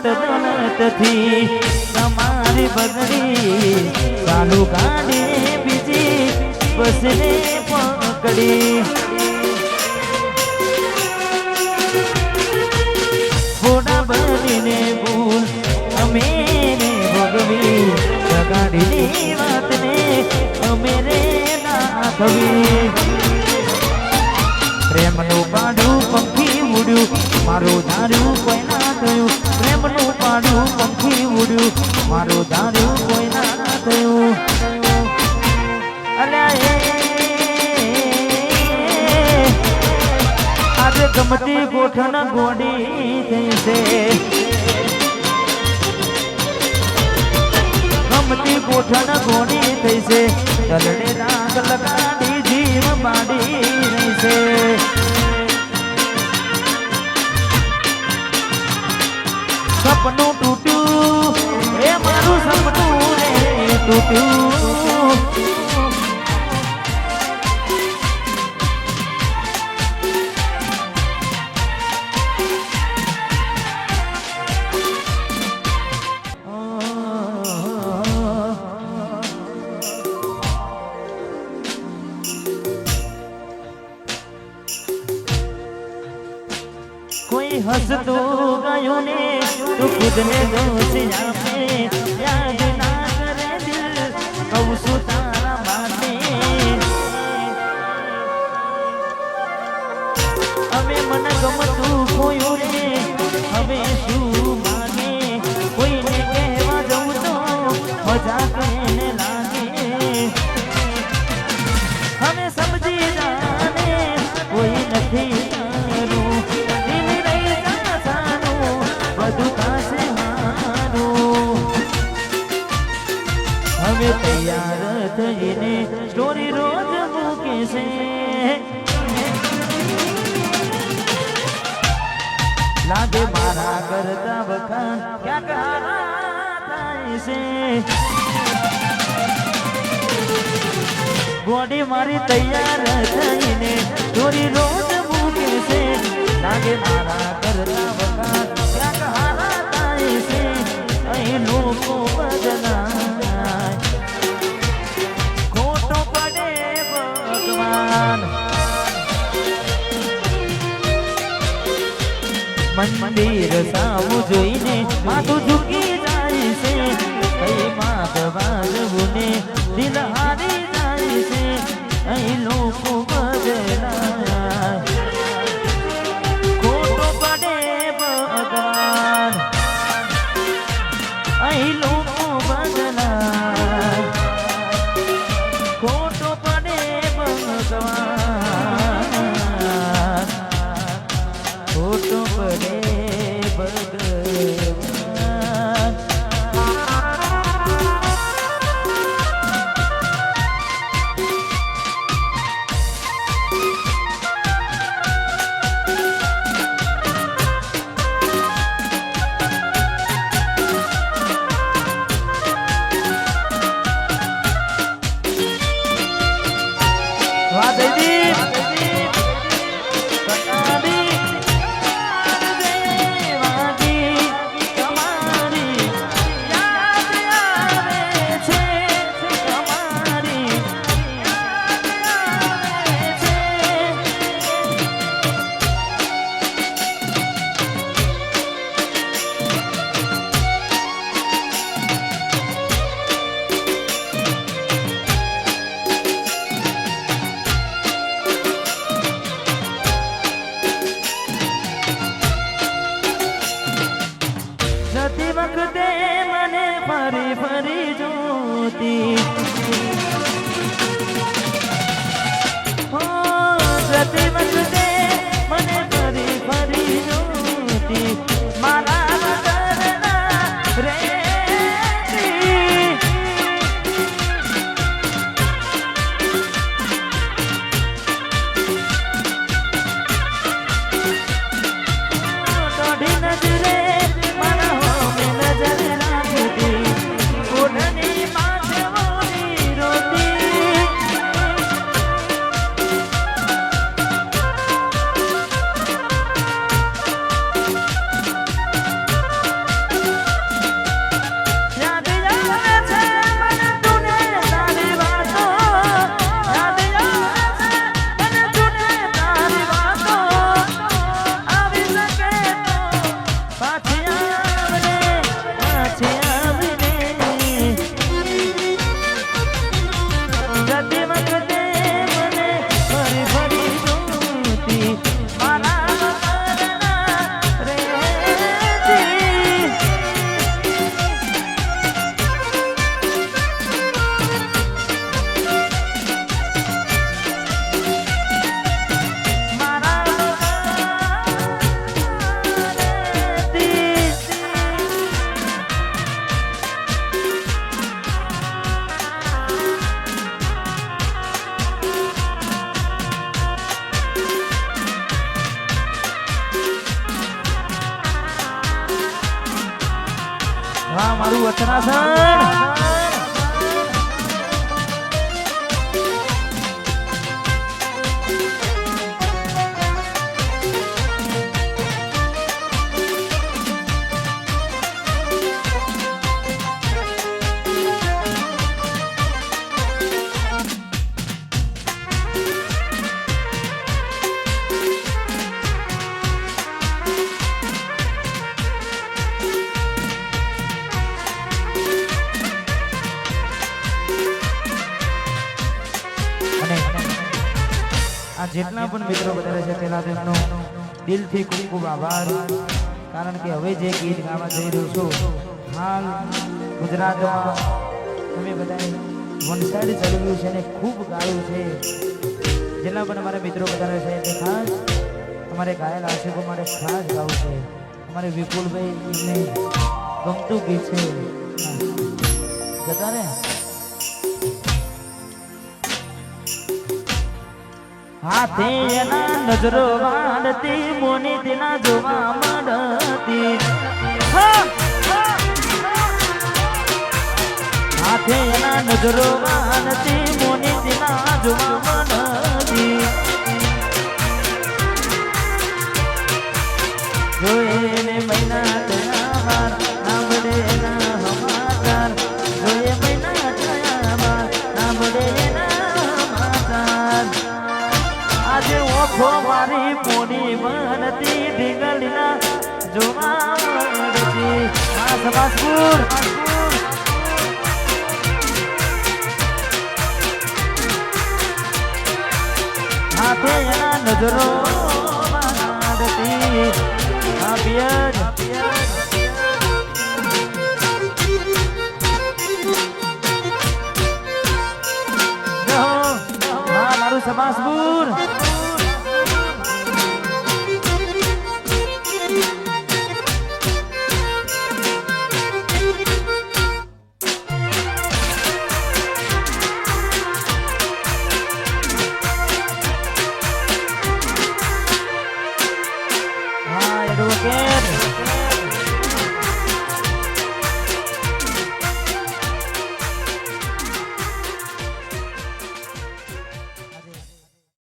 દોલતથી તમારી બગડી ચાલુ કાઢી બીજી બસને પકડી ઘોડા બનીને ભૂલ અમે ભોગવી જગાડીની વાતને અમે રે નાખવી પ્રેમનું પાડું પંખી ઉડ્યું મારું ધાર્યું કોઈ ના થયું પ્રેમનું પાડું પંખી ઉડ્યું મારું ધાર્યું કોઈ ના થયું અલ્યા આજે ગમતી ગોઠણ ગોડી થઈ છે ગમતી ગોઠણ ગોડી થઈ છે તલડે રાગ લગાડી જીવ બાડી રહી છે સપનું તૂટ્યું એ મારું સપનું રે તૂટ્યું કોઈ હસતો ગયો ને તું ખુદને દોષ આપે યાદ ના કરે દિલ કહું છું તારા માટે હવે મને ગમતું ખોયું રે હવે શું માગે કોઈને કહેવા જવું તો મજા કહીને લાગે હવે સમજી જાને કોઈ નથી હવે તૈયાર થઈને સ્ટોરી રોજ મૂકે છે લાગે મારા કરતા વખાણ ક્યાંક હારા થાય છે બોડી મારી તૈયાર થઈને સ્ટોરી રોજ મૂકે છે લાગે મારા કરતા વખાણ ક્યાંક હારા થાય છે અહીં લોકો બદલાય ખોટો પડે ભગવાન મંદિર સામું જોઈને માથું ઝૂકી જાય છે કઈ માથ વાજવું ને દિલ હારી જાય છે અહીં લોકો બદલાય ખોટો પડે ભગવાન અહીં લોકો બદલાય ખોટો પડે ભગવાન ખોટો પડે ભગવાન જતી વખતે મને ફરી ફરી જોતી જતી વખતે મને ફરી ફરી જોતી મારા વગરના રેતી દોઢી નજરે હા મારું વચનાસન જેટલા પણ મિત્રો વધારે છે તેના તેમનો દિલથી ખૂબ ખૂબ આભાર કારણ કે હવે જે ગીત ગાવા જઈ રહ્યો છું હાલ ગુજરાતમાં તમે બધા વન સાઈડ ચડવ્યું છે અને ખૂબ ગાયું છે જેટલા પણ અમારા મિત્રો વધારે છે તે ખાસ અમારે ગાયેલ આશિકો માટે ખાસ ગાવું છે અમારે વિપુલભાઈ એમને ગમતું ગીત છે જતા ને હાથે એના નજરો વાળતી મોની તેના જોવા મળતી હાથે એના નજરો વાળતી મોની તેના જોવા મળતી જોઈને મહિના થયા બાર નામડે એના સમાચાર જોએ મહિના થયા બાર નામડે એના સમાચાર આજે ઓખો મારી મોની બનતી ઢીંગલીના જોવા મળતી આ સબાસપુર હાથે એના નજરો